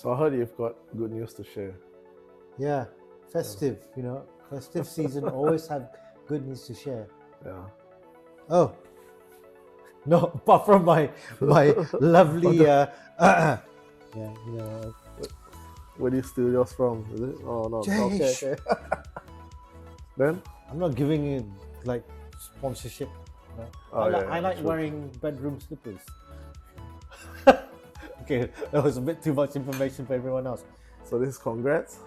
So I heard you've got good news to share. Yeah, festive, festive season always have good news to share. Yeah. Oh, no, apart from my lovely, yeah, Where do you steal yours from? Is it? Oh no. Jeez. Okay. Then? I'm not giving you like sponsorship. No? I like true. wearing bedroom slippers. Okay, that was a bit too much information for everyone else. So this is congrats.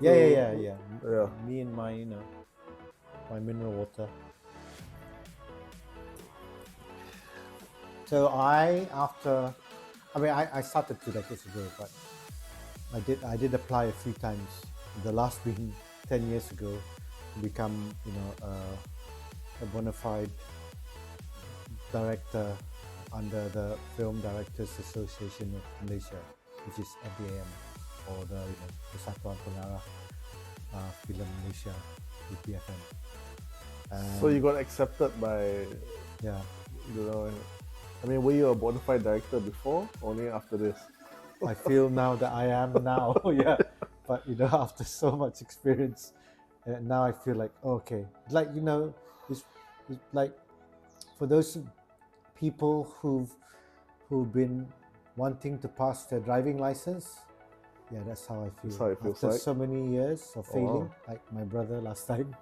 Yeah. Yeah. Me and my, my mineral water. So I started 2 decades ago, but I did apply a few times. The last being 10 years ago, to become a bona fide director under the Film Directors Association of Malaysia, which is FDAM, or the Persatuan Pengarah Film Malaysia, EP24. So you got accepted by, Yeah. I mean, were you a bona fide director before? Only after this? I feel now that I am now, yeah. But after so much experience, now I feel like okay, like it's like for those people who've been wanting to pass their driving license. Yeah, that's how I feel. That's how it feels after like. so many years of failing, wow. like my brother last time.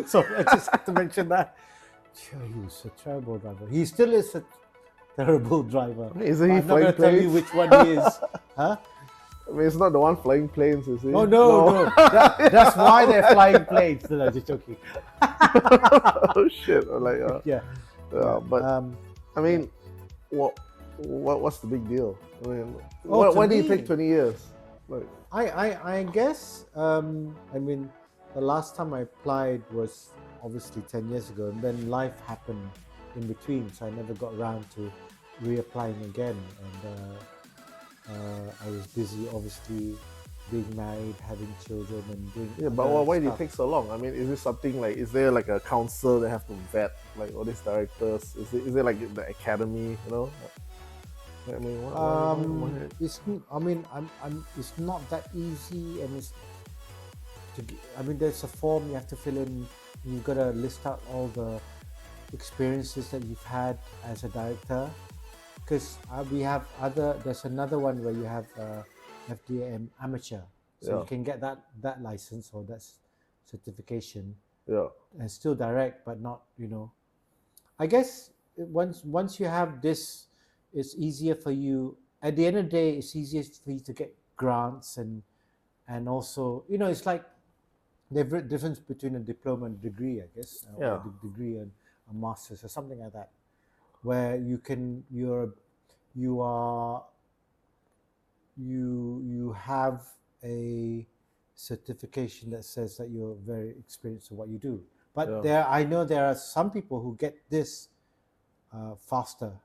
So I just have to mention that. Sure, he was a terrible driver. He still is a terrible driver. I mean, isn't he I'm not going flying to tell you planes? which one he is. Huh? I mean, it's not the one flying planes, is it? Oh no. That's why they're flying planes. No, just joking. Oh shit! I'm like, Yeah. but I mean, what's the big deal? I mean, to why did it me- take 20 years? Like, I guess I mean the last time I applied was obviously 10 years ago, and then life happened in between, so I never got around to reapplying again, and I was busy obviously being married, having children, and doing yeah, but other why did it stuff. take so long? I mean, is this something like, is there like a council that have to vet like all these directors? Is it like the academy? I mean, it's not that easy, and there's a form you have to fill in. You've got to list out all the experiences that you've had as a director, because there's another one where you have FDM amateur, so you can get that license or that certification yeah. and still direct, but not I guess once you have this, it's easier for you. At the end of the day, it's easier for you to get grants, and also it's like the difference between a diploma and a degree, I guess, or Yeah. a degree and a master's or something like that, where you have a certification that says that you're very experienced in what you do. But I know there are some people who get this faster.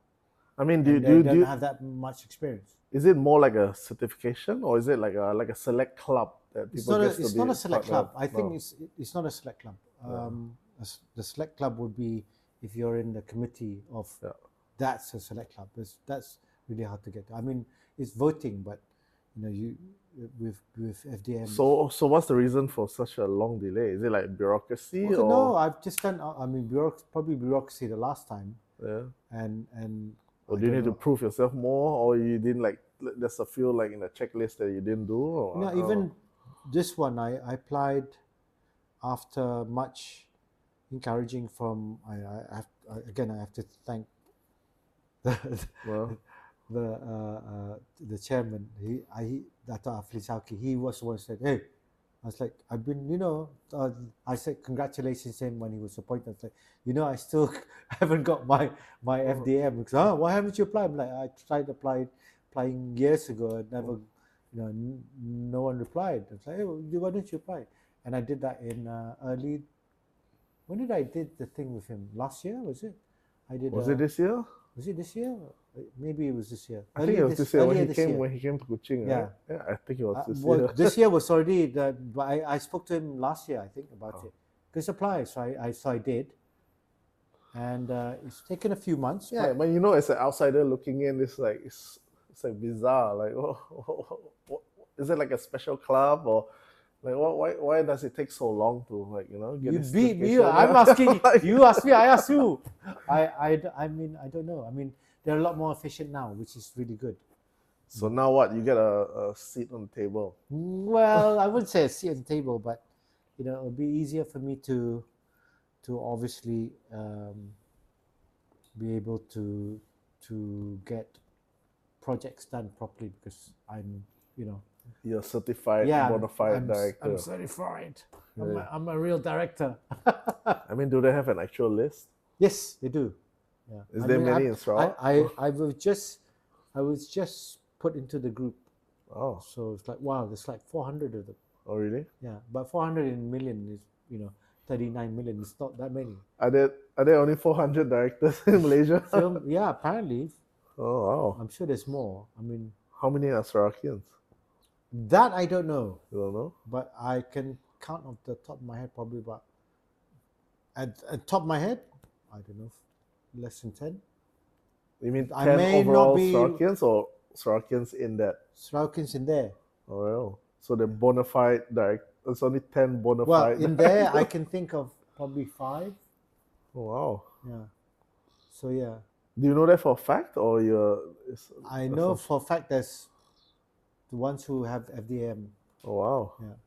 I mean, They don't have that much experience. is it more like a certification, or is it like a select club that It's people not get to it's be not a select part club. of? I think No. it's not a select club. The select club would be if you're in the committee of. Yeah. That's a select club. That's really hard to get to. I mean, it's voting, but you with FDM. So what's the reason for such a long delay? Is it like bureaucracy Okay, or? no, I've just done. Probably bureaucracy the last time, Yeah. and. Or I do you don't need to know. prove yourself more, or you didn't like? There's a few like in the checklist that you didn't do. Or, No, even this one I applied after much encouraging from. I have to thank Well, the chairman. Dr. Aflisaki. He was the one who said, "Hey," I was like, "I've been, I said congratulations to him when he was appointed. I was like, I still haven't got my FDM." Because, why haven't you applied? I'm like, I tried applying years ago and never, no one replied. I was like, hey, why don't you apply? And I did that in early. When did I did the thing with him? Last year, was it? I did. was it this year? Was it this year? Maybe it was this year. I think it was this year when earlier he this came year. when he came to Kuching. Yeah. Right? Yeah, I think it was this Well, year. this year was already but I spoke to him last year, I think, about it. Because apply, so I did, and it's taken a few months. Yeah, but as an outsider looking in, it's like bizarre. Like, is it like a special club, or like why does it take so long to like get You this beat me. certification? I'm asking you. Ask me. I ask you. I mean, I don't know. I mean, they're a lot more efficient now, which is really good. So now what? You get a seat on the table. Well, I wouldn't say a seat at the table, but it'll be easier for me to obviously be able to get projects done properly because I'm You're certified yeah bona fide director. I'm certified. Yeah. I'm a real director. I mean, do they have an actual list? Yes, they do. Yeah. Is there many in Sarawak? I was just put into the group. Oh, So it's like, wow, there's like 400 of them. oh really? Yeah, but 400 in million is 39 million. It's not that many. Are there only 400 directors in Malaysia? Film, yeah, apparently. Oh wow. I'm sure there's more. I mean, How many are Sarawakians? that I don't know, You don't know? but I can count off the top of my head probably about at top of my head, I don't know, less than 10. You mean I 10 may not overall be- Sarawakians or Sarawakians in that? Sarawakians in there. Oh well. So the bona fide it's only 10 bona Well, fide. in there I can think of probably 5. Oh wow. Yeah. So yeah, Do you know that for a fact, or I know for a fact there's the ones who have FDM. Oh wow. Yeah.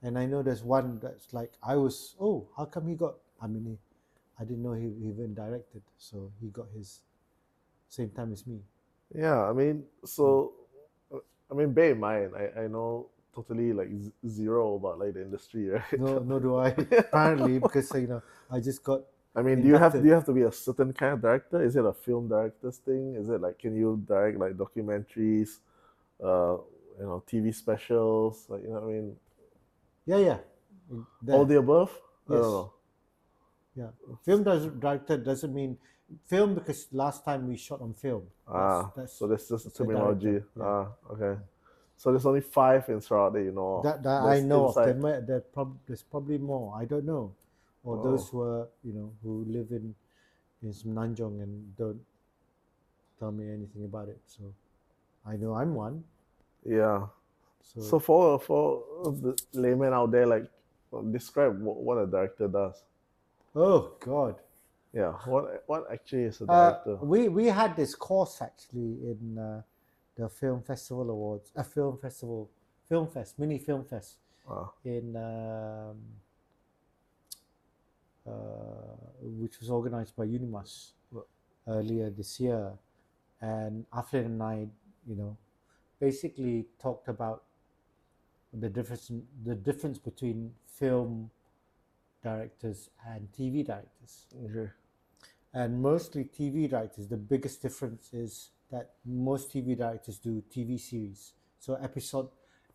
And I know there's one that's like, how come he got, I mean, I didn't know he even directed, so he got his same time as me. Yeah, I mean, so I mean, bear in mind, I know totally like zero about like the industry, right? No, do I. Apparently, because I just got. I mean, do you have to be a certain kind of director? Is it a film director's thing? Is it like, can you direct like documentaries, TV specials, like what I mean? Yeah. All the above? I Yes. don't know. Yeah, film director doesn't mean film because last time we shot on film. So that's just the that's a terminology. director, yeah. Okay. So there's only 5 in Sarawak that you know of. That I That's know inside. of. There's probably more. I don't know, or those who are who live in Semenanjung and don't tell me anything about it. So I know I'm one. Yeah. So, So for the layman out there, like, describe what a director does. oh God. Yeah. What actually is a director? We had this course actually in the Film Festival Awards, Mini Film Fest in which was organized by Unimas earlier this year, and after the night, basically talked about the difference between film directors and TV directors. Okay. And mostly TV directors, the biggest difference is that most TV directors do TV series, so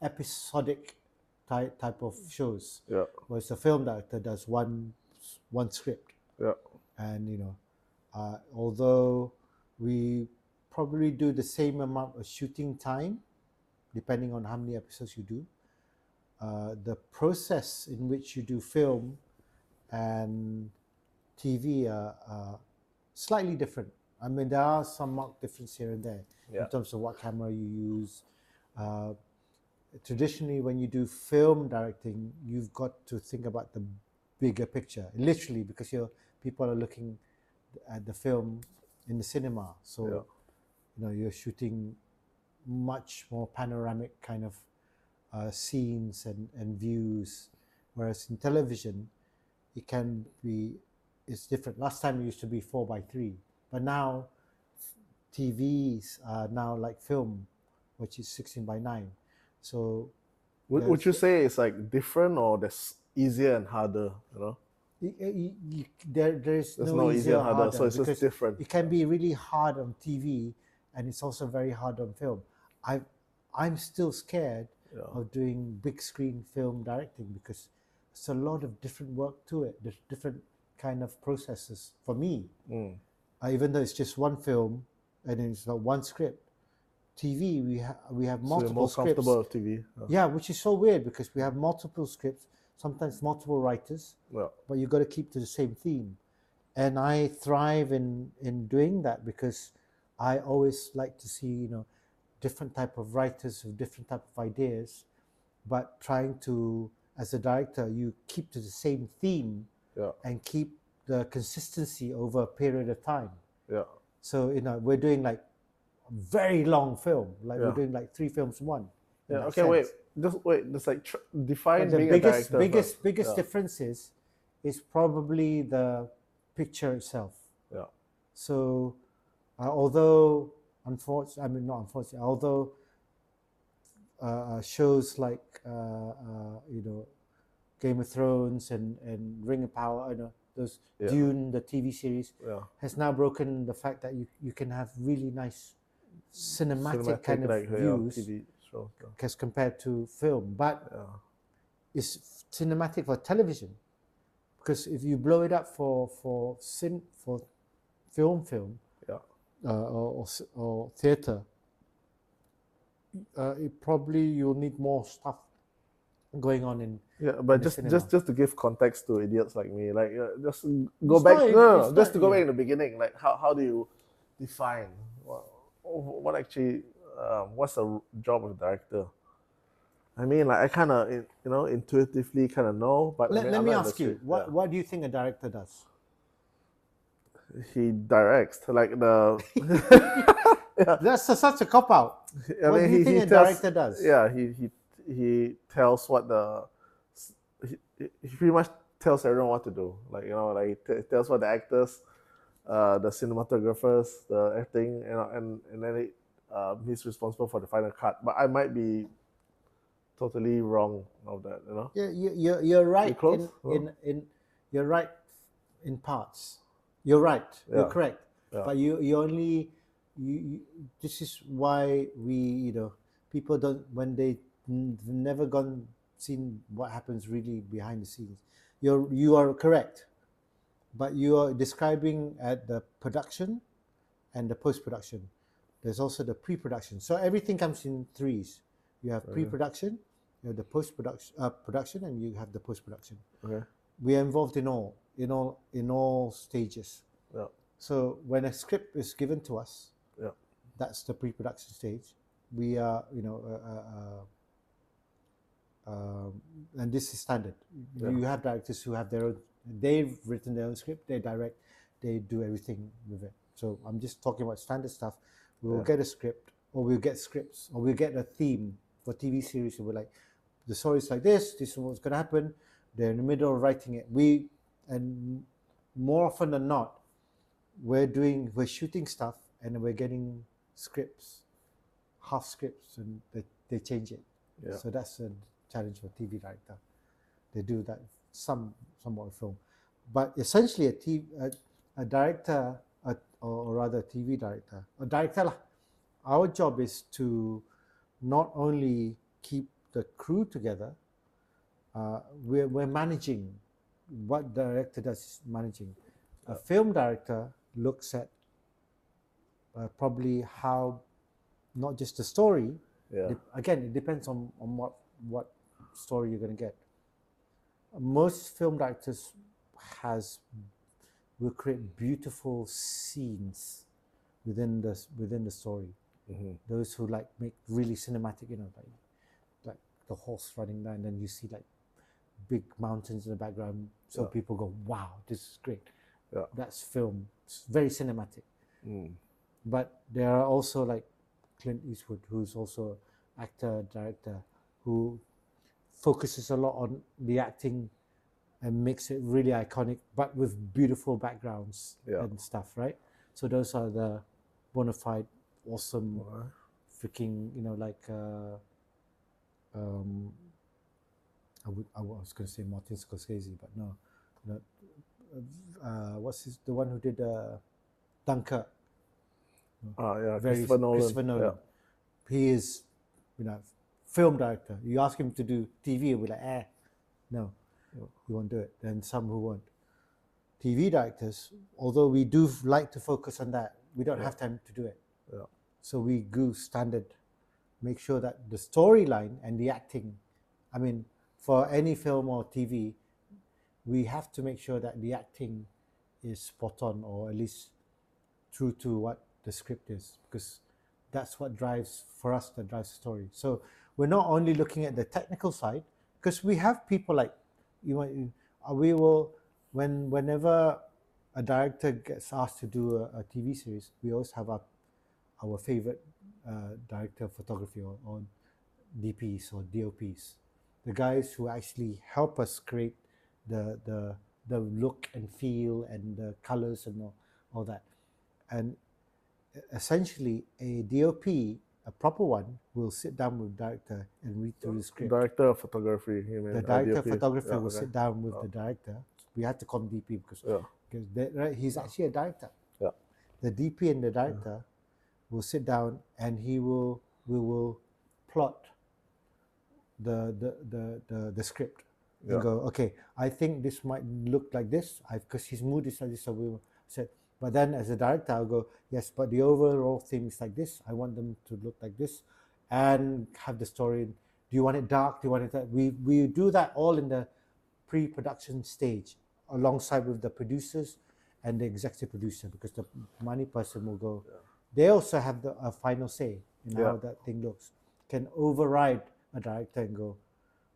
episodic type of shows. Yeah. Whereas the film director does one script. Yeah. And although we probably do the same amount of shooting time, depending on how many episodes you do, the process in which you do film and TV are slightly different. I mean, there are some marked difference here and there in terms of what camera you use. Traditionally, when you do film directing, you've got to think about the bigger picture, literally, because people are looking at the film in the cinema. So, you're shooting much more panoramic kind of scenes and views, whereas in television, it's different. Last time it used to be 4:3, but now TVs are now like film, which is 16:9. So would you say it's like different, or that's easier and harder? There's no easier or harder. So it's just different. It can be really hard on TV, and it's also very hard on film. I'm still scared of doing big screen film directing because it's a lot of different work to it. There's different kind of processes for me. Even though it's just one film and it's not one script. TV, we have multiple so you're more scripts. comfortable with TV. Yeah, which is so weird because we have multiple scripts, sometimes multiple writers, but you got to keep to the same theme. And I thrive in doing that because I always like to see, different type of writers with different type of ideas, but trying to, as a director, you keep to the same theme Yeah. and keep the consistency over a period of time. Yeah. So we're doing like a very long film, like we're Yeah. doing like 3 films in one. in Yeah. that Okay. Wait. sense. Just wait. Just like define But the being a director biggest first. biggest Yeah. difference is probably the picture itself. Yeah. So although not unfortunately, although shows like Game of Thrones and Ring of Power, those Yeah. Dune, the TV series, Yeah. has now broken the fact that you can have really nice cinematic kind of like, views TV shows. as compared to film, but Yeah. it's cinematic for television, because if you blow it up for film, Yeah. or theater, it probably you'll need more stuff going on in. Yeah, but in the cinema. just to give context to idiots like me, like just go It's back. not- No, it's just to not- go back yeah. in the beginning. Like how do you define what actually what's the job of a director? I mean, like I kind of intuitively kind of know, but I mean, Let I'm me not in ask the you, street. what do you think a director does? He directs like the. That's such a cop out. I What mean, do you think a director does? Yeah, he tells what he pretty much tells everyone what to do. Like like he tells what the actors, the cinematographers, the acting, and then he's responsible for the final cut. But I might be totally wrong of that. Yeah, you're right. close? You're right in parts. You're right. You're Yeah. correct. Yeah. But you only this is why we people don't, when they've never seen what happens really behind the scenes. You are correct, but you are describing at the production and the post-production. There's also the pre-production. So everything comes in threes. You have pre-production, you have the post-production, production, and you have the post-production. Okay. We are involved in all stages. Yeah. So when a script is given to us, Yeah. that's the pre-production stage. We are, and this is standard. Yeah. You have directors who have their own. They've written their own script. They direct. They do everything with it. So I'm just talking about standard stuff. We'll get a script, or we'll get scripts, or we'll get a theme for TV series. And we're like, the story's like this. This is what's going to happen. They're in the middle of writing it. And more often than not, we're shooting stuff and we're getting scripts, half scripts, and they change it. Yeah. So that's a challenge for TV director. They do that somewhat with film, but essentially a director, or rather a TV director, a director lah. Our job is to not only keep the crew together. We're managing. What director does is managing. A film director looks at probably how, not just the story. Yeah. Again, it depends on what story you're going to get. Most film directors will create beautiful scenes within the story. Mm-hmm. Those who make really cinematic, like the horse running down, and then you see like big mountains in the background, so people go, "Wow, this is great." Yeah. That's film. It's very cinematic. Mm. But there are also like Clint Eastwood, who's also actor, director, who focuses a lot on the acting and makes it really iconic, but with beautiful backgrounds and stuff, right? So those are the bona fide, awesome, freaking, I was going to say Martin Scorsese, but no. What's the one who did Dunkirk? Christopher Nolan. Christopher Nolan. Yeah. He is, film director. You ask him to do TV, he'll be like, no, he won't do it. Then some who won't. TV directors, although we do like to focus on that, we don't have time to do it. Yeah. So we go standard, make sure that the storyline and the acting, for any film or TV, we have to make sure that the acting is spot on, or at least true to what the script is, because that's what drives for us. That drives the story. So we're not only looking at the technical side, because we have people like we will whenever a director gets asked to do a TV series, we always have our favorite director of photography or DPs or DOPs, the guys who actually help us create the look and feel and the colors and all that. And essentially, a DOP, a proper one, will sit down with the director and read through the script. Director of photography. You mean, The director of DOP. photography will sit down with the director. We had to call him DP because he's actually a director. Yeah. The DP and the director will sit down and we will plot the script and go, okay, I think this might look like this because his mood is like this. So we said, but then as a director, I'll go, yes, but the overall theme is like this. I want them to look like this and have the story. Do you want it dark? Do you want it that? We do that all in the pre-production stage alongside with the producers and the executive producer, because the money person will go. They also have a final say in how that thing looks. Can override a director and go,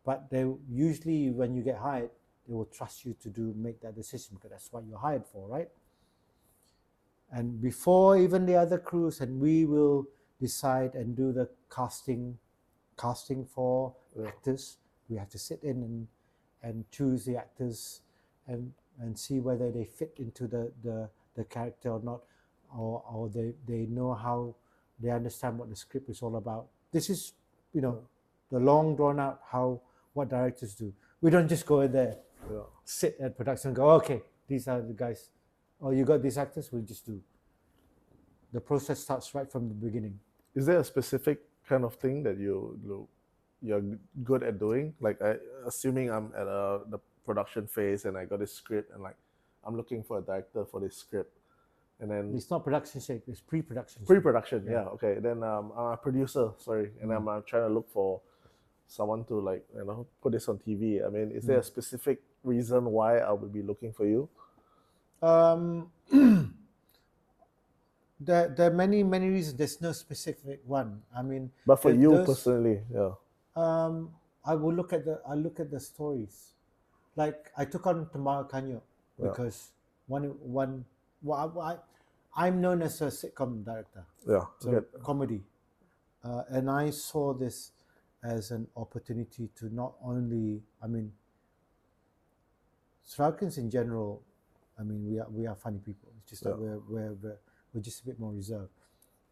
but they usually, when you get hired, they will trust you to make that decision because that's what you're hired for, right? And before even the other crews, and we will decide and do the casting for actors. We have to sit in and choose the actors and see whether they fit into the character or not, or they know how, they understand what the script is all about. This is, the long drawn out what directors do. We don't just go in there, sit at production and go, okay, these are the guys. Oh, you got these actors, we'll just do. The process starts right from the beginning. Is there a specific kind of thing that you're good at doing? Like, assuming I'm at the production phase and I got this script and like I'm looking for a director for this script, and then it's not production stage, it's pre-production. Pre-production, okay. Then I'm a producer, and I'm trying to look for someone to put this on TV. I mean, is there a specific reason why I would be looking for you? There are many reasons. There's no specific one. I mean, but for you personally, I will look at the stories. Like I took on Tembakau Kanyo because I'm known as a sitcom director. So comedy, and I saw this as an opportunity to not only, Sarawakians in general, we are funny people. It's just that we're just a bit more reserved.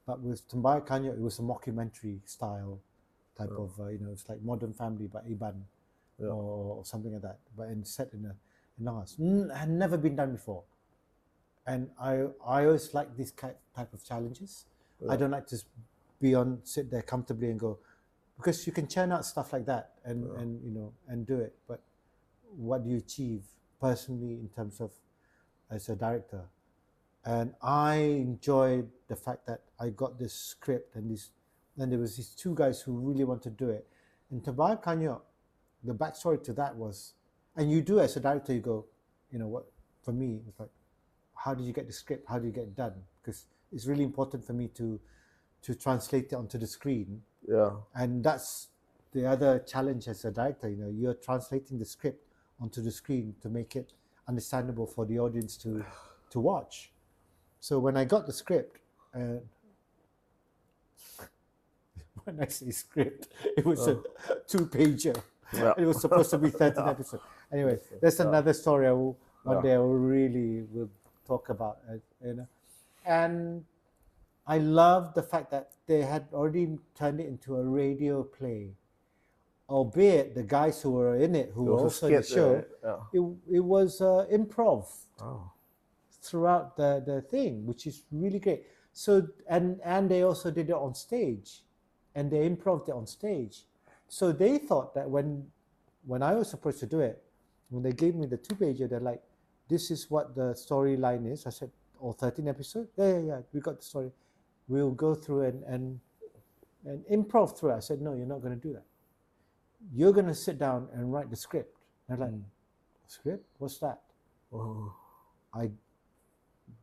But with Tembakau Kanyo, it was a mockumentary style type of, it's like Modern Family by Iban or something like that, but set in a house. Had never been done before. And I always like this type of challenges. I don't like to sit there comfortably and go, because you can churn out stuff like that and do it. But what do you achieve personally in terms of as a director? And I enjoyed the fact that I got this script and there was these two guys who really wanted to do it. And Tembakau Kanyo, the backstory to that was, and you do as a director, you go, what, for me, it's like, how did you get the script? How do you get it done? Because it's really important for me to translate it onto the screen. And that's the other challenge as a director. You're translating the script onto the screen to make it understandable for the audience to watch. So when I got the script, when I say script, it was a 2-pager. It was supposed to be 13 episodes. Anyway, that's another story. One day I will talk about it. And I love the fact that they had already turned it into a radio play, albeit the guys who were in it, who were also in the show, it was improv throughout the thing, which is really great. So and they also did it on stage, and they improved it on stage. So they thought that when I was supposed to do it, when they gave me the 2-pager, they're like, this is what the storyline is. I said, 13 episodes? Yeah, we got the story. We'll go through and improv through it. I said, no, you're not going to do that. You're going to sit down and write the script. And they're like, script? What's that?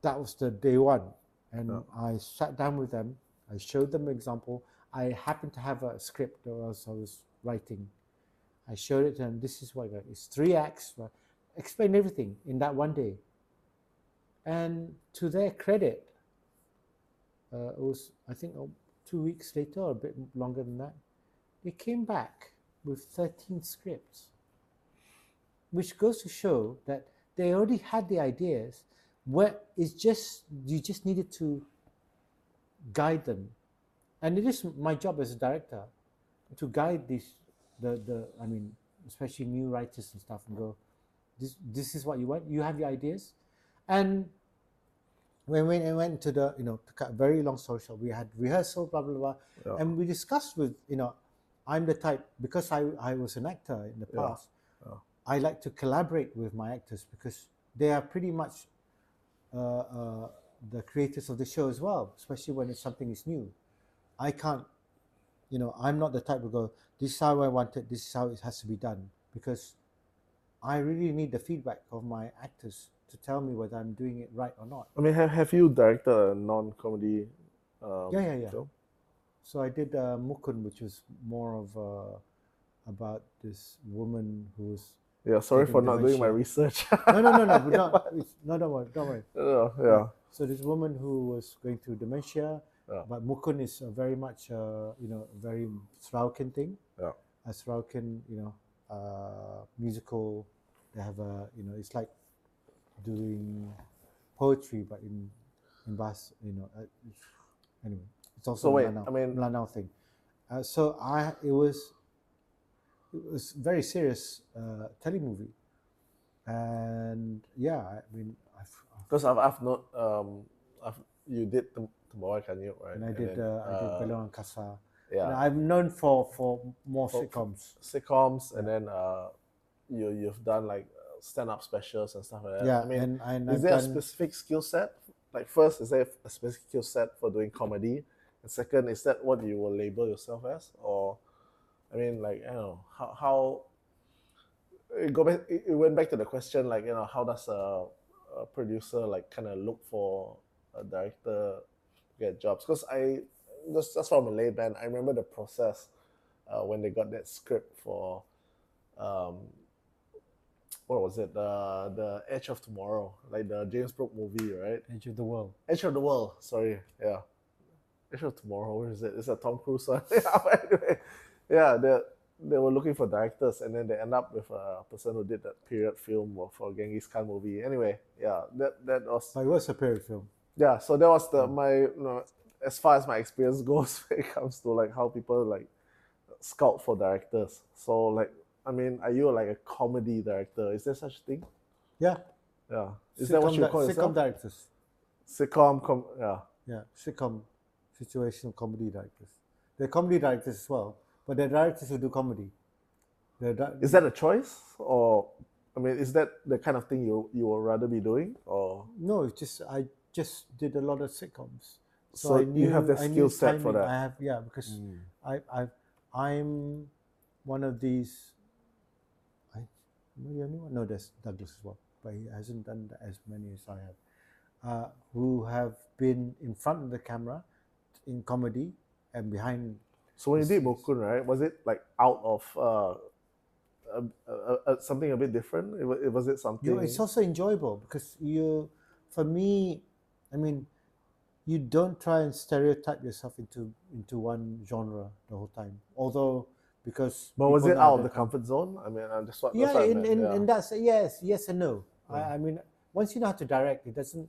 That was the day one. And I sat down with them. I showed them an example. I happened to have a script that I was writing. I showed it to them. This is what it's 3 acts. Explain everything in that one day. And to their credit, it was, I think, 2 weeks later or a bit longer than that, they came back with 13 scripts, which goes to show that they already had the ideas. Where it's just, you just needed to guide them. And it is my job as a director to guide these, I mean, especially new writers and stuff, and go, this is what you want. You have your ideas. And when I went to the, to cut a very long story short, we had rehearsal, blah, blah, blah. Yeah. And we discussed with, I'm the type, because I was an actor in the past, I like to collaborate with my actors because they are pretty much the creators of the show as well, especially when it's something is new. I can't, I'm not the type to go, this is how I want it, this is how it has to be done, because I really need the feedback of my actors to tell me whether I'm doing it right or not. I mean, have you directed a non-comedy Yeah. film? So I did Mukun, which was more of about this woman who was. Yeah, sorry for not doing dementia. my research. No, don't worry. Yeah. So this woman who was going through dementia, Yeah. but Mukun is very much very Sarawakian thing. Yeah. A Sarawakian, musical. They have a, it's like doing poetry, but in Bahasa, anyway, it's also So wait, Melanau, I mean, Melanau thing. So it was very serious telemovie, and yeah, I mean, because I've not you did Tomorrow Can You, right? and I did Belon Casa. Yeah. And I'm known for more sitcoms. Sitcoms, and then you've done like stand-up specials and stuff like that. Yeah, I mean, and is I've there a done, specific skill set? Like, first, is there a specific skill set for doing comedy? And second, is that what you will label yourself as? Or, I mean, like, I don't know, how it went back to the question, like, how does a producer like kind of look for a director to get jobs? Because just from a Malay band, I remember the process when they got that script for what was it, the Edge of Tomorrow, like the James Brooke movie, right? Edge of the World. Edge of the World, sorry, yeah. Edge of Tomorrow, where is it? It's a Tom Cruise one. Yeah, anyway, yeah, they were looking for directors, and then they end up with a person who did that period film for Genghis Khan movie. Anyway, yeah, that was. But it was a period film. Yeah, so that was my as far as my experience goes when it comes to like how people like scout for directors. So like, I mean, are you like a comedy director? Is there such a thing? Yeah. Yeah. Is that what you call yourself? Sitcom directors. Yeah. Yeah, sitcom, situational comedy directors. They're comedy directors as well, but they're directors who do comedy. Is that a choice, or I mean, is that the kind of thing you would rather be doing, or? No, it's just I just did a lot of sitcoms. So you have the skill set for that. I have, yeah, because I'm one of these. The only one. No, there's Douglas as well, but he hasn't done as many as I have. Who have been in front of the camera in comedy and behind. So when you did Mokun, right, was it like out of something a bit different? Was it something? It's also enjoyable because for me, I mean, you don't try and stereotype yourself into one genre the whole time. Although But was it out of the comfort zone? I mean, I'm just what. Yeah, and that's yes and no. I mean, once you know how to direct, it doesn't.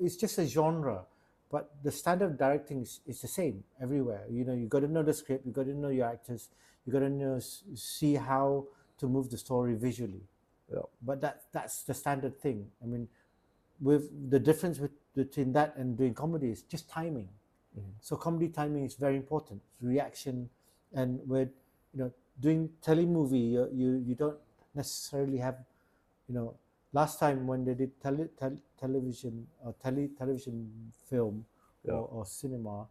It's just a genre, but the standard of directing is the same everywhere. You got to know the script, you got to know your actors, you got to see how to move the story visually. Yeah. But that's the standard thing. I mean, with the difference between that and doing comedy is just timing. Mm-hmm. So comedy timing is very important. Reaction, and with doing telemovie, you don't necessarily have, last time when they did television or television film or cinema,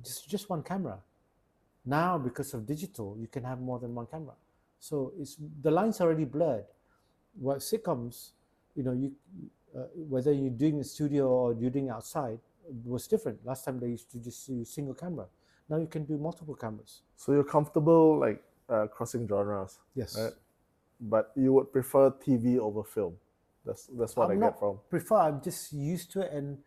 just one camera. Now because of digital, you can have more than one camera. So the lines are already blurred. Well, sitcoms, whether you're doing a studio or you're doing outside, was different. Last time they used to just use single camera. Now you can do multiple cameras. So you're comfortable like crossing genres, Yes. right? But you would prefer TV over film. That's what I I'm get not from. prefer. I'm just used to it, and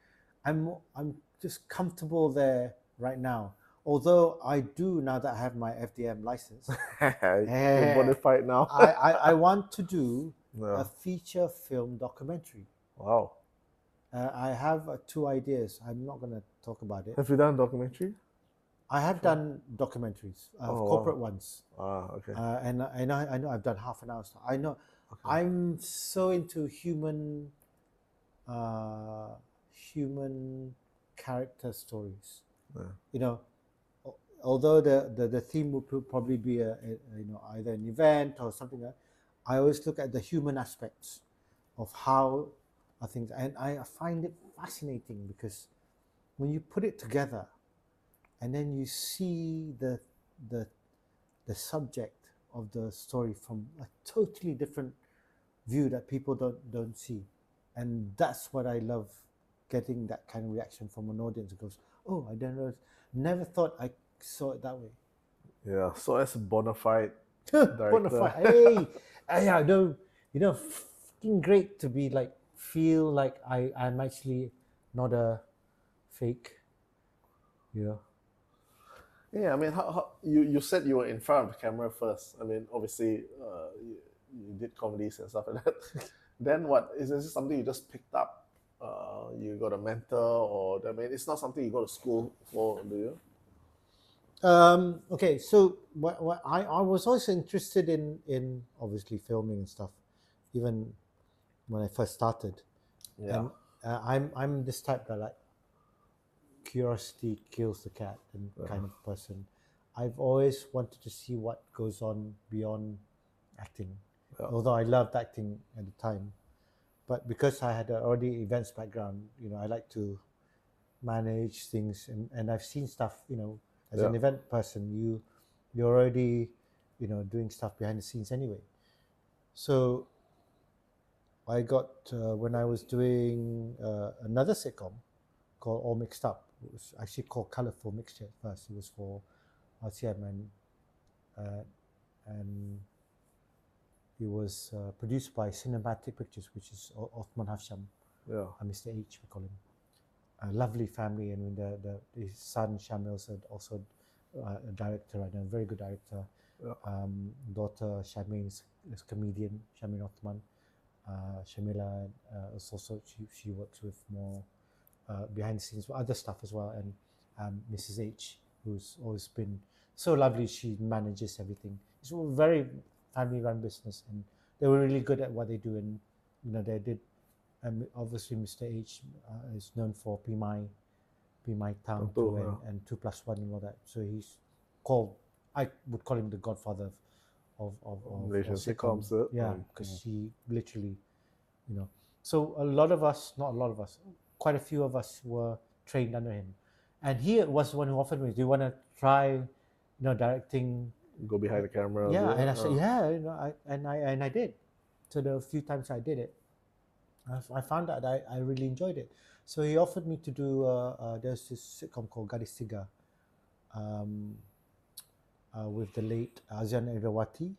I'm just comfortable there right now. Although I do, now that I have my FDM license, You're modified now. I want to do Yeah. a feature film documentary. Wow. I have 2 ideas. I'm not going to talk about it. Have you done a documentary? I have done documentaries, Oh, corporate wow. ones, Okay. and I know I've done half an hour stuff. I know Okay. I'm so into human character stories. Yeah. You know, although the theme would probably be a either an event or something like that, I always look at the human aspects of how things, and I find it fascinating because when you put it together and then you see the subject of the story from a totally different view that people don't see, and that's what I love, getting that kind of reaction from an audience. It goes, oh, I never thought I saw it that way. Yeah. So as a bona fide Bona fide. Hey, yeah, fucking great to be like, feel like I'm actually not a fake, you know. Yeah, I mean, how you said you were in front of the camera first. I mean, obviously, you did comedies and stuff like that. Then what? Is this something you just picked up? You got a mentor, or I mean, it's not something you go to school for, do you? Okay, so what I was also interested in obviously filming and stuff, even when I first started. Yeah. And I'm this type that, like, curiosity kills the cat and Yeah. kind of person. I've always wanted to see what goes on beyond acting. Yeah. Although I loved acting at the time, but because I had already events background, I like to manage things, and I've seen stuff, as an Yeah. event person, you're already, doing stuff behind the scenes anyway. So I got, when I was doing another sitcom called All Mixed Up. It was actually called Colorful Mixture at first. It was for RTM, and it was produced by Cinematic Pictures, which is Othman Hasham, Yeah. Mr. H, we call him. A lovely family, and his son Shamil is also a director right now, a very good director. Yeah. Daughter Shamin is a comedian, Shamin Othman. Shamila is also, she works with more behind the scenes, other stuff as well, and Mrs. H, who's always been so lovely. She manages everything. It's a very family-run business, and they were really good at what they do. And they did. Obviously, Mr. H is known for Be My Town Too, 2 and 2+1 and all that. So he's called. I would call him the godfather of Malaysian sitcoms. Yeah, because he literally, So a lot of us, not a lot of us, quite a few of us were trained under him, and he was the one who offered me, "Do you want to try, directing?" Go behind the camera. Yeah, and I said, "Yeah," I did. So the few times I did it, I found out I really enjoyed it. So he offered me to do. There's this sitcom called Gadis Tiga, with the late Azian Irawati,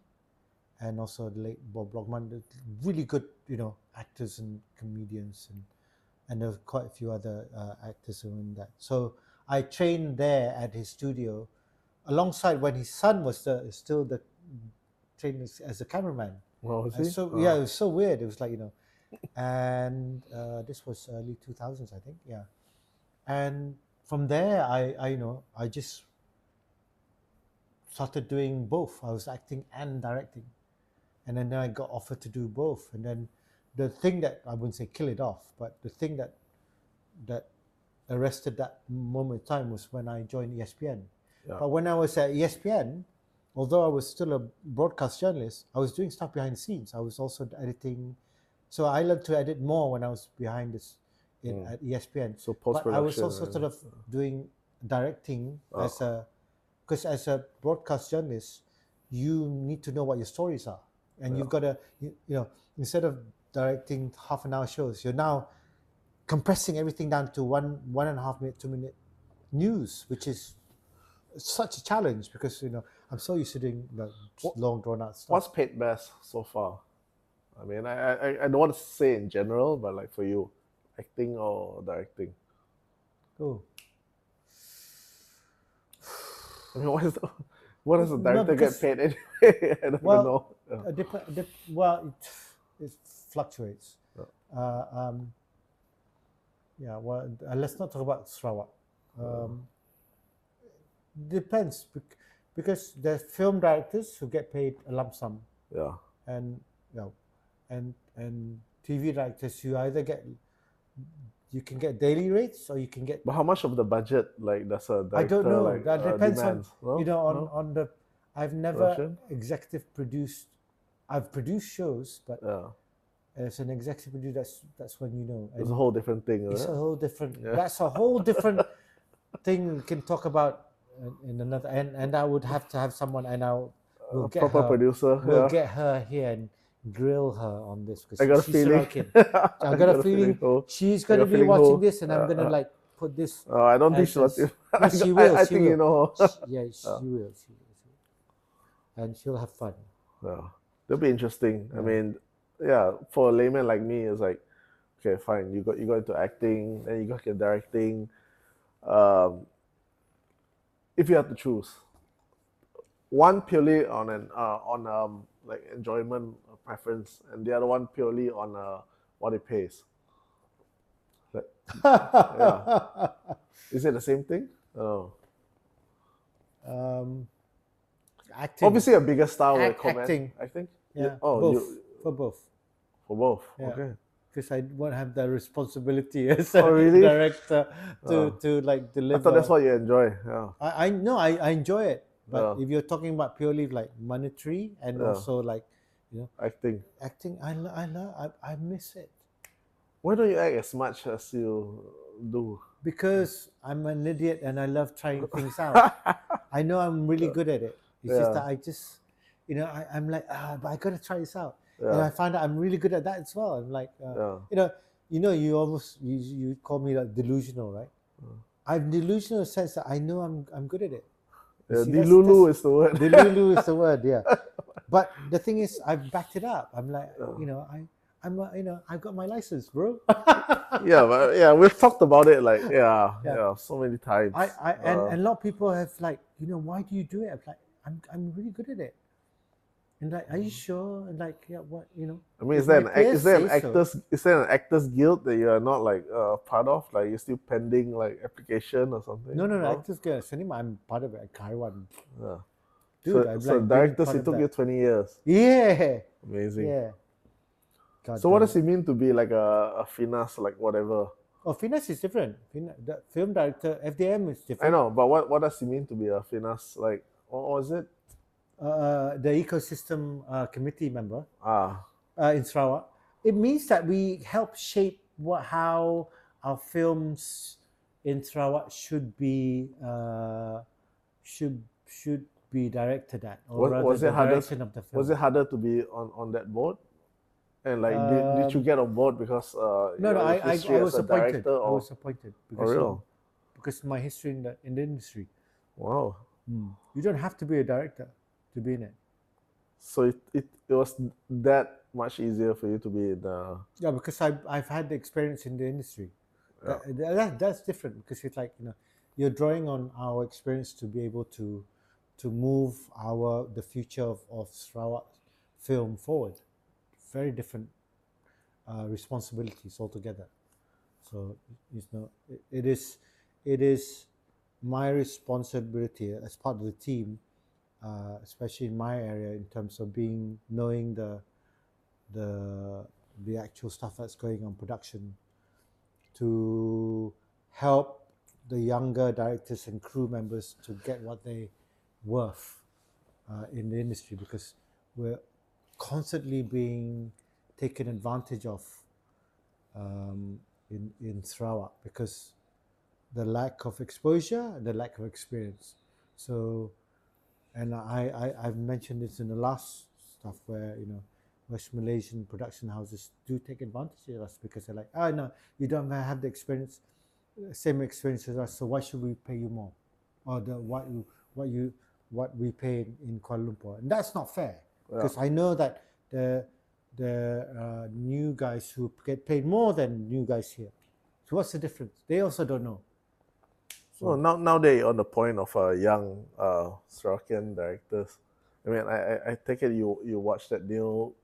and also the late Bob Blogman. Really good, actors and comedians, and there were quite a few other actors who were in that. So I trained there at his studio, alongside when his son was still the trained as a cameraman. Well, And so yeah, it was so weird. It was like, and this was early 2000s, I think. Yeah, and from there, I just started doing both. I was acting and directing, and then I got offered to do both. And then the thing that, I wouldn't say kill it off, but the thing that arrested that moment in time was when I joined ESPN. Yeah. But when I was at ESPN, although I was still a broadcast journalist, I was doing stuff behind the scenes. I was also editing. So I learned to edit more when I was behind this at ESPN. So post-production. But I was also sort of doing directing because as a broadcast journalist, you need to know what your stories are. And you've got to, instead of directing half an hour shows, you're now compressing everything down to 1.5 minute, 2 minute news, which is such a challenge because I'm so used to doing the long drawn out stuff. What's paid best so far? I mean, I don't want to say in general, but like for you, acting or directing? Oh, I mean, what does a director because- get paid anyway? I don't well, even know. well, it fluctuates. Yeah. Yeah, well, let's not talk about Sarawak. Depends because there's film directors who get paid a lump sum, Yeah. and and TV directors you either you can get daily rates or you can get. But how much of the budget like does a director I don't know. like That depends demands? on No? on the. I've never Production? executive produced. I've produced shows, but Yeah. as an executive producer, that's when It's a whole different thing, It's isn't a it? whole different. Yeah. That's a whole different thing we can talk about in another. And I would have to have someone, and we'll A get proper her. producer. We'll Yeah. get her here and grill her on this because I got a she's feeling. Sarawakian. I got a feeling oh. she's I going got to a be feeling watching who- this, and I'm going to like put this. Oh, I don't think she'll as- watch it. No, she will. I she think will. you know. Yeah, she will. She will. And she'll have fun. Yeah. That'll be interesting. I Yeah. mean, yeah, for a layman like me, it's like, okay, fine. You got into acting, then you got into directing. If you had to choose, one purely on like enjoyment preference, and the other one purely on what it pays. Like, is it the same thing? Oh, Acting. obviously a bigger star will comment. Acting. Acting. Yeah. Oh, both. For both. for both. Yeah. Okay. Because I won't have the responsibility as Oh, a really? director Oh. to like I deliver. thought that's what you enjoy. Yeah. I know I enjoy it, but Yeah. if you're talking about purely like monetary and Yeah. also like Acting. acting, I miss it Why don't you act as much as you do? because I'm an idiot and I love trying things out. I know I'm really good at it. It's just Yeah. that I just I'm like but I gotta try this out, and Yeah. I find out I'm really good at that as well. I'm like Yeah. you almost you call me like delusional, right? I'm delusional in the sense that I know I'm good at it. You Yeah, see, that's- Dilulu is the word. Delulu is the word, yeah. But the thing is, I've backed it up. I'm like, I've got my license, bro. Yeah, but yeah, we've talked about it like Yeah. so many times. And a lot of people have like, why do you do it? I'm like, I'm really good at it. And like, are you sure? And like, yeah, what, I mean, if my peers say so. an actors guild that you are not like part of? Like you're still pending like application or something? No, Actors Guild Cinema, I'm part of it at Kaiwan. Yeah. Dude, so I'm so like being directors, part it of took that. you 20 years. Yeah. Amazing. Yeah. God So what damn does it mean to be like a finesse, like whatever? Oh, finesse is different. The film director, FDM is I different. know, but what does it mean to be a finesse? Like, what was it? The ecosystem committee member Ah, in Sarawak. It means that we help shape how our films in Sarawak should be directed at, or rather was the it harder? direction of the film. Was it harder to be on that board? And like, did you get on board because No, your I history as was a appointed. director, I or was appointed for because real? because my history in the industry. Wow. You don't have to be a director to be in it. So it was that much easier for you to be in the Yeah, because I've had the experience in the industry. Yeah. That's different because it's like you're drawing on our experience to be able to move the future of Sarawak film forward. Very different responsibilities altogether. So it is my responsibility as part of the team, especially in my area, in terms of knowing the actual stuff that's going on production, to help the younger directors and crew members to get what they worth in the industry, because we're constantly being taken advantage of in Sarawak because the lack of exposure, the lack of experience. So, and I've mentioned this in the last stuff where West Malaysian production houses do take advantage of us because they're like, oh no, you don't have the experience, same experience as us, so why should we pay you more, or what we pay in Kuala Lumpur? And that's not fair, because I know that the new guys who get paid more than new guys here. So what's the difference? They also don't know. So now they on the point of young Sarawakian directors. I mean, I take it you watched that new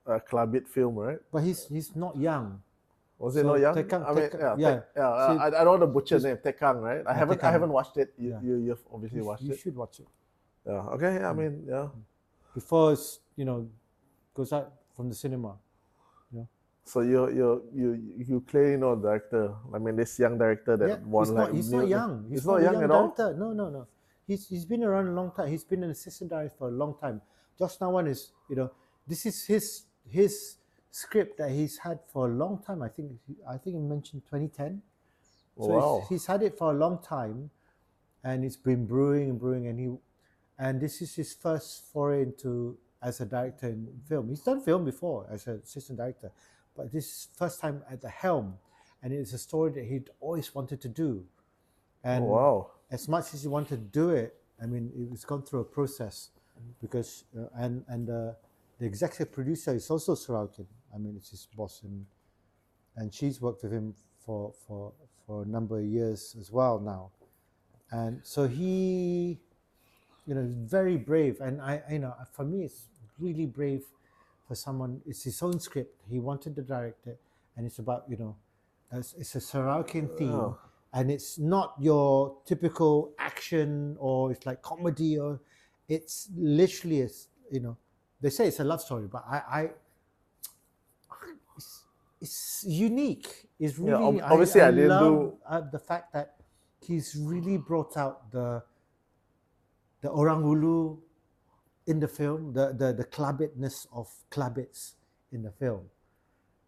Klabit film, right? But he's not young. Was it not young? Tegkang, I mean, yeah. I don't want to butcher the name, Tegkang, right? I haven't watched it. You've obviously watched it. You should watch it. Yeah. Okay. I mean, yeah. Before it's goes out from the cinema. So you clearly know the director. I mean, this young director that won he's not young. He's not young at all. No. He's been around a long time. He's been an assistant director for a long time. Josh Nawan is, this is his script that he's had for a long time. I think he mentioned 2010. So wow. He's had it for a long time, and it's been brewing, and this is his first foray into as a director in film. He's done film before as an assistant director, but this is first time at the helm, and it's a story that he'd always wanted to do. And as much as he wanted to do it, I mean, it's gone through a process, because and the executive producer is also Sarawakian. I mean, it's his boss, and she's worked with him for a number of years as well now, and so he, very brave. And for me, it's really brave for someone. It's his own script. He wanted to direct it, and it's about it's a Sarawakian theme, and it's not your typical action or it's like comedy, or it's literally they say it's a love story, but it's unique. It's really obviously I didn't love the fact that he's really brought out the Orang Ulu in the film, the Klabitness of Klabits in the film.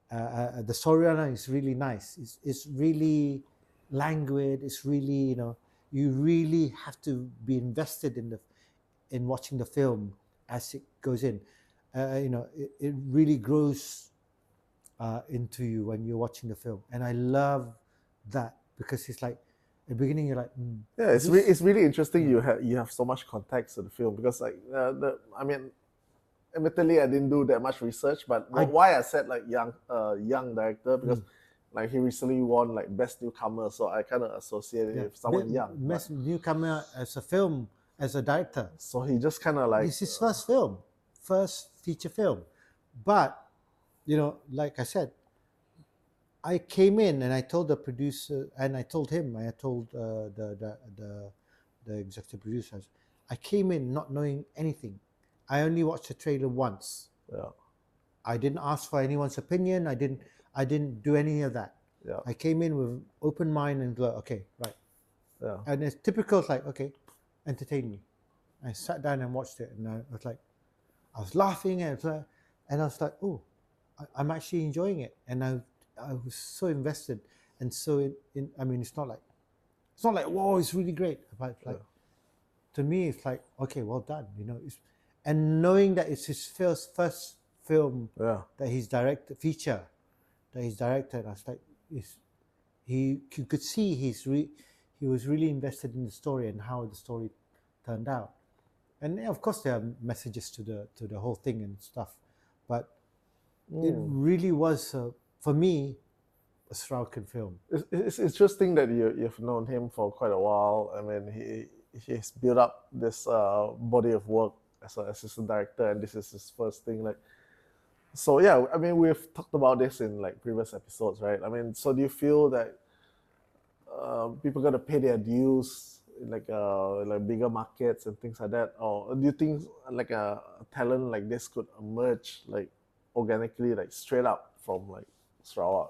The storyline is really nice. It's really languid. It's really, you really have to be invested in watching the film as it goes in. It really grows into you when you're watching the film, and I love that, because it's like at the beginning you're like, it's really interesting. You have so much context to the film, because I mean, admittedly I didn't do that much research, but why I said like young director, because like he recently won like best newcomer, so I kind of associated it with someone young. Best newcomer as a director. So he just kind of like, it's his first feature film, but like I said, I came in and I told the producer, and I told him, I told the executive producers, I came in not knowing anything. I only watched the trailer once. Yeah. I didn't ask for anyone's opinion. I didn't do any of that. Yeah. I came in with open mind and like, okay, right. Yeah. And it's typical, it's like, okay, entertain me. I sat down and watched it, and I was laughing, and I was like, oh, I'm actually enjoying it, and I was so invested, and so I mean, it's not like whoa, it's really great, but like to me, it's like, okay, well done, and knowing that it's his first film that he's directed, feature that he's directed, I was like, you could see he was really invested in the story and how the story turned out, and of course there are messages to the whole thing and stuff, but it really was for me a Sarawakian film. It's interesting that you've known him for quite a while. I mean, he's built up this body of work as an assistant director, and this is his first thing. Like, so yeah, I mean, we've talked about this in like previous episodes, right? I mean, so do you feel that people got to pay their dues in like bigger markets and things like that, or do you think like a talent like this could emerge like organically, like straight up from like Sarawak?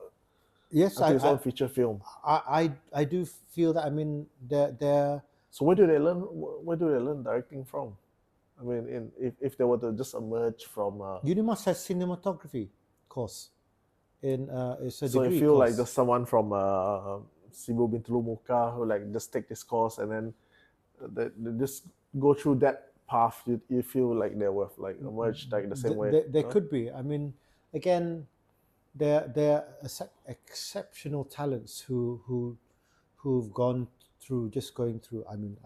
Yes, his own feature film. I do feel that. I mean, they're So where do they learn directing from? I mean, if they were to just emerge from Unimas has cinematography course in it's a so degree you feel course. like there's someone from Cebu Bintulu Muka who like just take this course and then they just go through that path you feel like they were like emerged like the same way? There could be. I mean, again, there are exceptional talents who've gone through going through. I mean,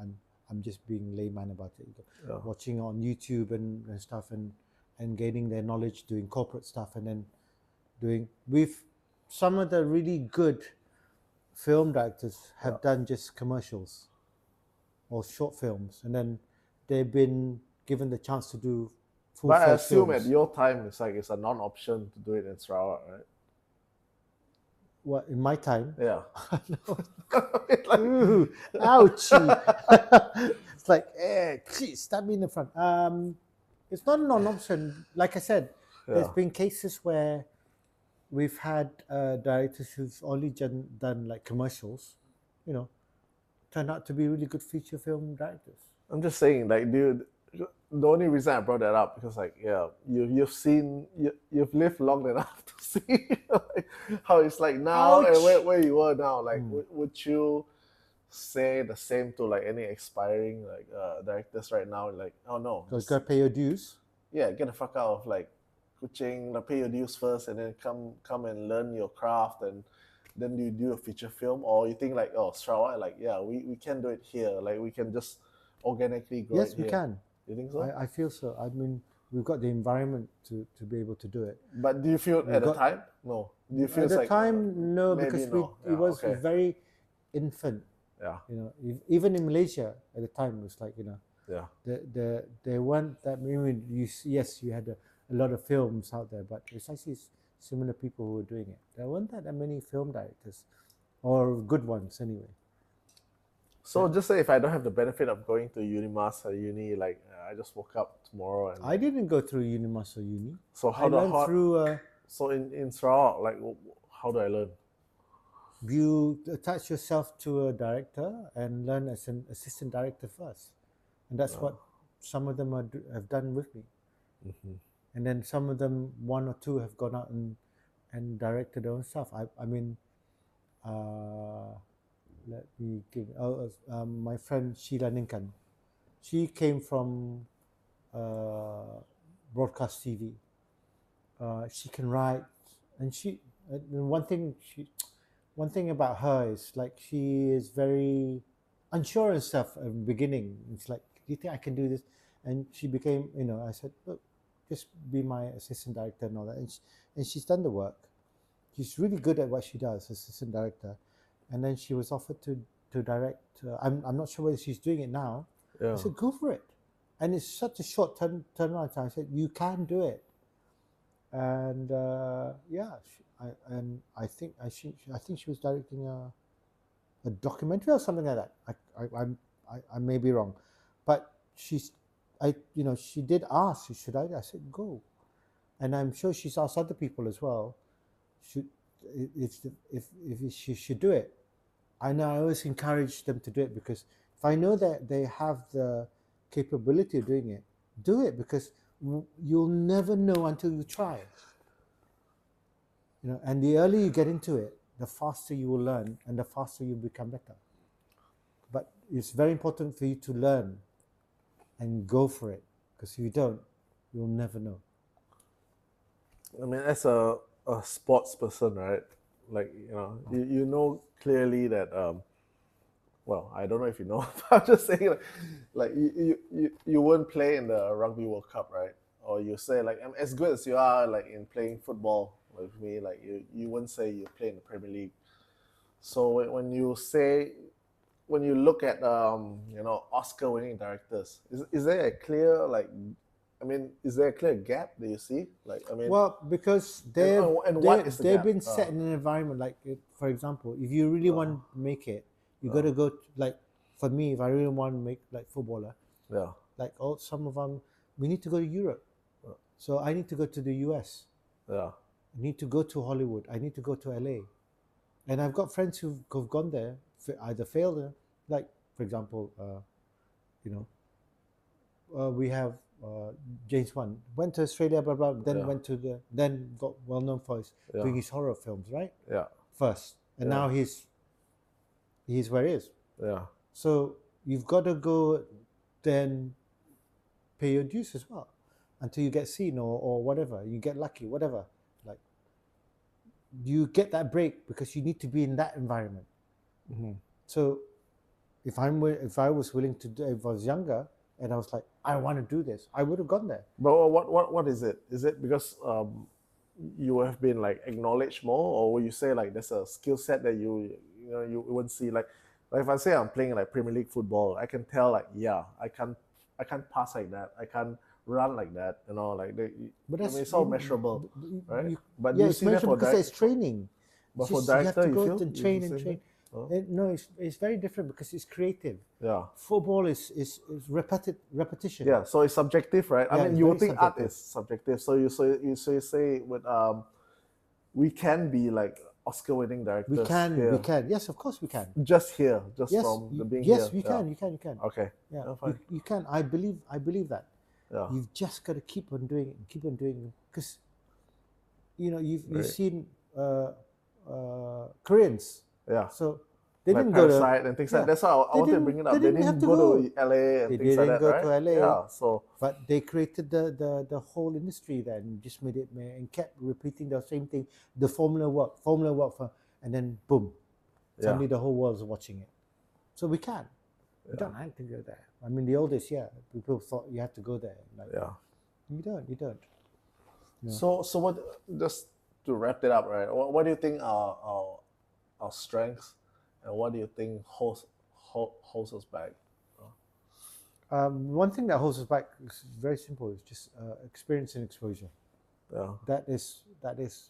I'm just being layman about it. Yeah. Watching on YouTube and stuff and gaining their knowledge, doing corporate stuff, and then doing with some of the really good film directors have done just commercials or short films, and then they've been given the chance to do full. But I assume films. at your time it's a non-option to do it in Sarawak, right? What, in my time? Yeah. Ooh, ouchie. It's like, please stab me in the front. It's not a non-option. Like I said, there's been cases where we've had directors who've only done like commercials, turn out to be really good feature film directors. I'm just saying, like, dude, the only reason I brought that up because, like, you've lived long enough to see like, how it's like now. Ouch. And where you are now. Like, would you say the same to like any aspiring like directors right now? Like, oh no, So you gotta pay your dues. Yeah, get the fuck out of like Kuching, like, pay your dues first, and then come and learn your craft, and then you do a feature film. Or you think like, oh, Sarawak, like, yeah, we can do it here. Like, we can just organically grow Yes, it we here. can. You think so? I feel so. I mean, we've got the environment to be able to do it. But do you feel at the time? No. Do you feel At it's the like, time, no, maybe because no. it Yeah, was okay. very infant. Yeah. Even in Malaysia at the time, it was like, Yeah. there weren't that many. Yes, you had a lot of films out there, but it's actually similar people who were doing it. There weren't that many film directors, or good ones anyway. So just say if I don't have the benefit of going to Unimas or uni, like I just woke up tomorrow and I didn't go through Unimas or uni. so I learned through. So in Sarawak, like how do I learn? You attach yourself to a director and learn as an assistant director first, and that's what some of them have done with me. And then some of them, one or two, have gone out and directed their own stuff. I mean, let me give my friend Sheila Ninkan. She came from broadcast TV. She can write, and one thing about her is like she is very unsure and stuff at the beginning. It's like, do you think I can do this? And she became, I said, look, just be my assistant director and all that. And she's done the work. She's really good at what she does, assistant director. And then she was offered to direct. I'm not sure whether she's doing it now. Yeah. I said, go for it. And it's such a short turnaround time. I said, you can do it. And I think she was directing a documentary or something like that. I may be wrong, but she did ask, should I? I said, go. And I'm sure she's asked other people as well, if she should do it. I know I always encourage them to do it, because if I know that they have the capability of doing it, do it, because you'll never know until you try. And the earlier you get into it, the faster you will learn and the faster you become better. But it's very important for you to learn and go for it, because if you don't, you'll never know. I mean, as a sports person, right? Like, you know clearly that well, I don't know if you know, but I'm just saying, like you won't play in the Rugby World Cup, right? Or you say, like, I'm as good as you are, like, in playing football with me, like, you wouldn't say you play in the Premier League. So when you look at Oscar-winning directors, is there a clear, like, is there a clear gap that you see? Like, well, because they've been set in an environment, like, for example, if you really want to make it, you got to go, like, for me, if I really want to make, like, footballer, like, some of them, we need to go to Europe. So I need to go to the US. Yeah. I need to go to Hollywood. I need to go to LA. And I've got friends who've gone there, either failed, like, for example, we have James Wan, went to Australia, blah, blah, then then got well known for doing his horror films, right? Yeah. First. And now he's where he is. Yeah. So you've got to go then pay your dues as well until you get seen or whatever. You get lucky, whatever. Like you get that break because you need to be in that environment. So if I was willing to do, if I was younger and I was like, I want to do this, I would have gone there. But what is it? Is it because you have been like acknowledged more, or will you say like there's a skill set that you wouldn't see like if I say I'm playing like Premier League football, I can tell like I can't pass like that, I can't run like that, like But I that's mean, it's all measurable, right? But yeah, you it's see that for measurable because it's training. but for You have director, to you go feel and train you and say train. that? Oh. No, it's very different because it's creative. Yeah. Football is repetition. Yeah, so it's subjective, right? Yeah, I mean, it's you very would think art subjective. is subjective. So you say with we can be like Oscar-winning directors. We here. can. Yes, of course we can. Just here, just Yes, from the being yes, here. you can. You can. Okay. Yeah, Oh, fine. you can. I believe that. Yeah. You've just got to keep on doing it, because you've Right. seen Koreans. Yeah. So they like didn't go to. Parasite and things yeah, like that's why I they wanted to didn't- bring it up. they They didn't have didn't to go go. to LA and They things like didn't that, go right? to LA. Yeah. So But they created the whole industry then, just made it and kept repeating the same thing. The formula worked for, and then boom, suddenly the whole world's watching it. So we can. We don't have to go there. I mean, the oldest, people thought you have to go there. Like, you don't. Yeah. So what? Just to wrap it up, right? What do you think are our strengths, and what do you think holds us back? One thing that holds us back is very simple. It's just experience and exposure. Yeah. That is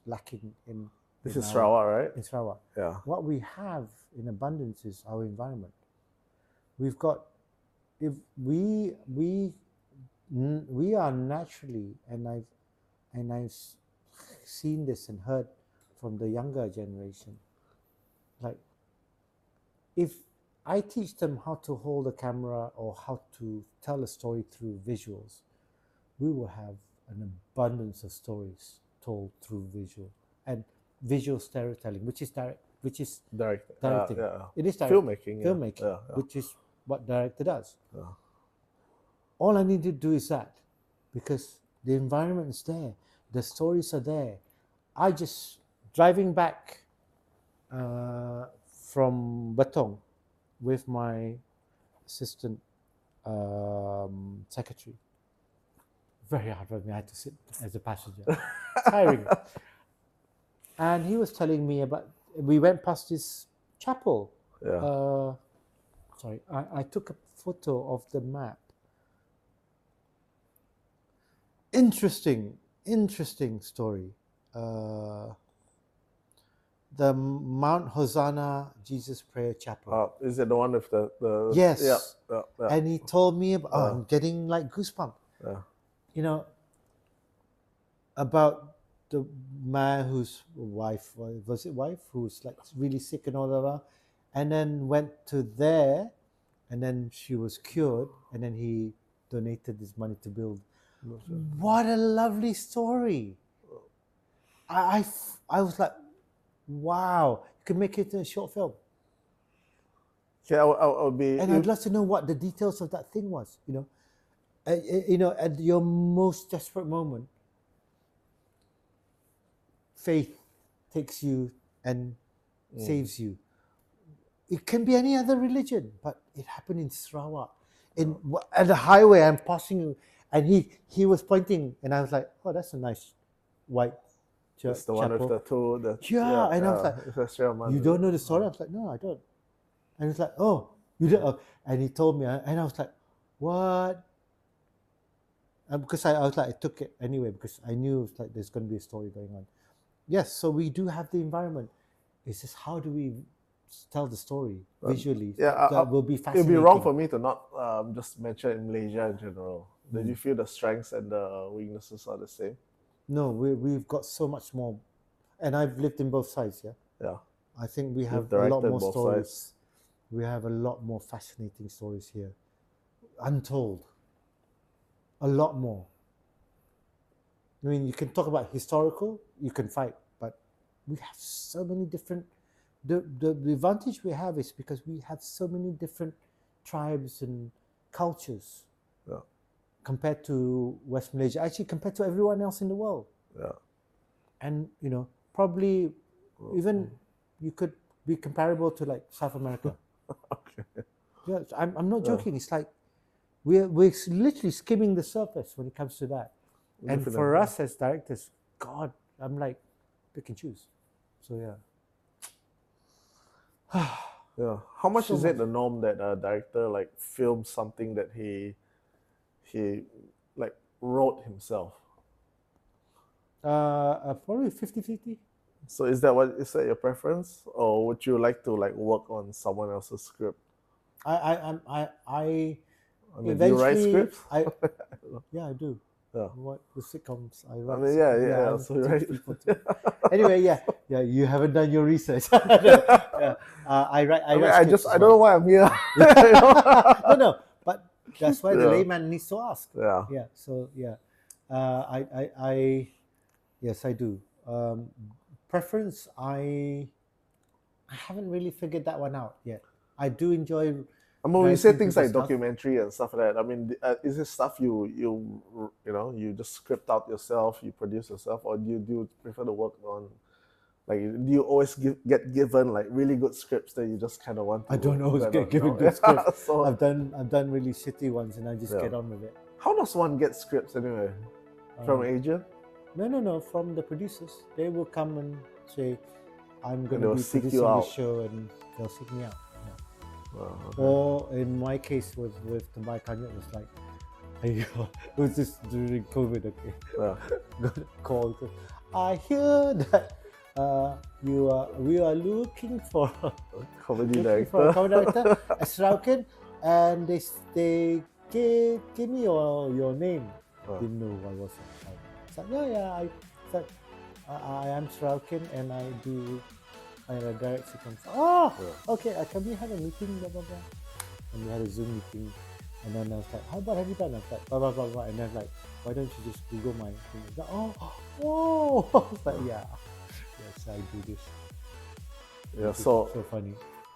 lacking in. This is Sarawak, right? In Sarawak. Yeah. What we have in abundance is our environment. We've got, if we are naturally, and I've seen this and heard from the younger generation, like if I teach them how to hold a camera or how to tell a story through visuals, we will have an abundance of stories told through visual storytelling, which is directing. It is filmmaking, which is what director does. Yeah. All I need to do is that, because the environment is there, the stories are there. I just driving back from Batong with my assistant secretary. Very hard for me. I had to sit as a passenger. Tiring. And he was telling me about, we went past this chapel. Yeah. Sorry, I took a photo of the map. Interesting story. The Mount Hosanna Jesus Prayer Chapel. Is it the one with the Yes. Yeah. And he told me about, I'm getting like goosebumps. Yeah. About the man whose wife, was it wife, who's like really sick and all that, and then went to there, and then she was cured, and then he donated this money to build. What a lovely story! I was like, wow, you could make it a short film. Yeah, I'll be. And I'd love to know what the details of that thing was. At your most desperate moment, faith takes you and saves you. It can be any other religion, but it happened in Sarawak. At the highway, I'm passing, and he was pointing, and I was like, oh, that's a nice white church. It's the one with the two. And I was like, you don't know the story? I was like, no, I don't. And he's like, oh, you don't. And he told me, and I was like, what? Because I was like, I took it anyway because I knew it was like there's going to be a story going on. Yes, so we do have the environment. It's just how do we tell the story visually? That will be fascinating. It'd be wrong for me to not just mention Malaysia in general. Did you feel the strengths and the weaknesses are the same? No, we've got so much more, and I've lived in both sides. Yeah. I think we have a lot more stories. Sides. We have a lot more fascinating stories here, untold. A lot more. I mean, you can talk about historical, you can fight, but we have so many different. The advantage we have is because we have so many different tribes and cultures compared to West Malaysia, actually compared to everyone else in the world. Yeah. And probably even you could be comparable to like South America. Okay. Yeah, I'm not joking. It's like we're literally skimming the surface when it comes to that. And for Definitely. us as directors, God, I'm like, pick and choose. So yeah. Yeah. How much So is it the norm that a director like films something that he like wrote himself? Probably 50-50. So is that your preference, or would you like to like work on someone else's script? I I mean, do you write eventually scripts? yeah, I do. Yeah. What the sitcoms I I write. mean, yeah. So teach right. people to. Anyway, yeah. You haven't done your research. Yeah. I write. I mean, write scripts I don't know why I'm here. no, but that's why the Yeah. layman needs to ask. Yeah. Yeah. So yeah, I yes, I do. Preference, I haven't really figured that one out yet. I do enjoy. I mean, when you say writing things people's like stuff. documentary and stuff like that, I mean, is this stuff you just script out yourself, you produce yourself, or do you prefer to work on, like, do you always get given like really good scripts that you just kind of want to? I don't always kind get of, given good scripts. So, I've done really shitty ones, and I just Yeah. get on with it. how does one get scripts anyway? From an agent? No, from the producers. They will come and say, "I'm going they to will be seek producing you this out. show," and they'll seek me out. Okay. Or in my case with Tembak Kanyut, it was like, it was just during COVID. Okay, Yeah. got a call. I hear that we are looking for Comedy a director. comedy director, a Sarawakian, and they gave me your name. Didn't know what was it. It's like, I said, I am Sarawakian and I direct sitcoms. Oh, okay. Can we have a meeting? Blah blah blah. And we had a Zoom meeting, and then I was like, "How about have you done?" I was like, "Blah blah blah blah." And then like, "Why don't you just Google my thing?" Like, oh. I was like, "Yeah, yes, I do this." Yeah. It's So so funny.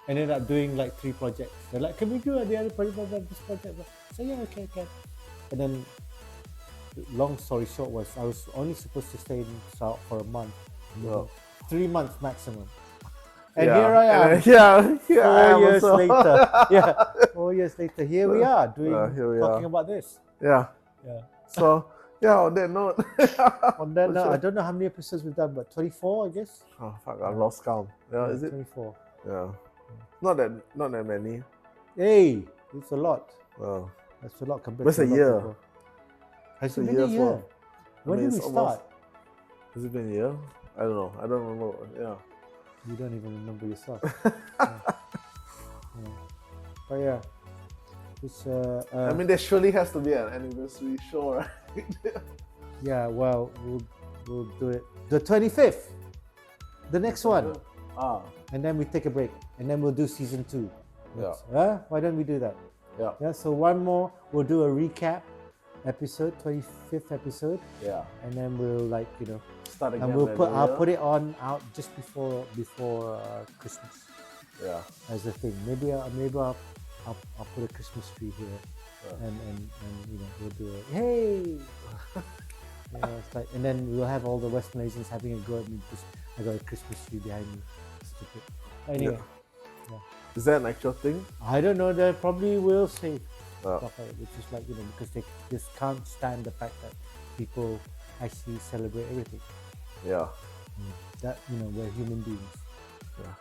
Ended up doing like 3 projects. They're like, "Can we do the other project? This project?" So yeah, okay. And then, long story short was I was only supposed to stay in Sarawak for a month. Yeah. 3 months maximum. And yeah. here I am. And, yeah. 4 years also. later. Yeah. 4 years later. Here we are talking about this. Yeah. Yeah. So yeah, on that note. On that note, Sure. I don't know how many episodes we've done, but 24, I guess. Oh fuck, I've lost count. Yeah, is it? 24. Yeah. Not that many. Hey, it's a lot. Oh. That's a lot compared What's to a lot of year? people. Has It's it a been year a as year? well. When I mean, did we it's start? almost- Has it been a year? I don't know. I don't remember. Yeah. You don't even remember yourself. Yeah. But yeah, it's I mean, there surely has to be an anniversary show, right? yeah. Well, we'll do it the 25th, the next one, Ah. and then we take a break, and then we'll do season 2. Yeah. Why don't we do that? Yeah. Yeah. So one more, we'll do a recap episode, 25th episode, Yeah. and then we'll Start again. and we'll then, I'll yeah? put it out just before Christmas Yeah. as a thing. Maybe I'll put a Christmas tree here, and we'll do it. Hey, it's like, and then we'll have all the West Malaysians having a go at me because I got a Christmas tree behind me. Stupid. Anyway, Is that an actual thing? I don't know. They probably will say Yeah. stuff like, which is like because they just can't stand the fact that people actually celebrate everything. Yeah. That we're human beings. Yeah.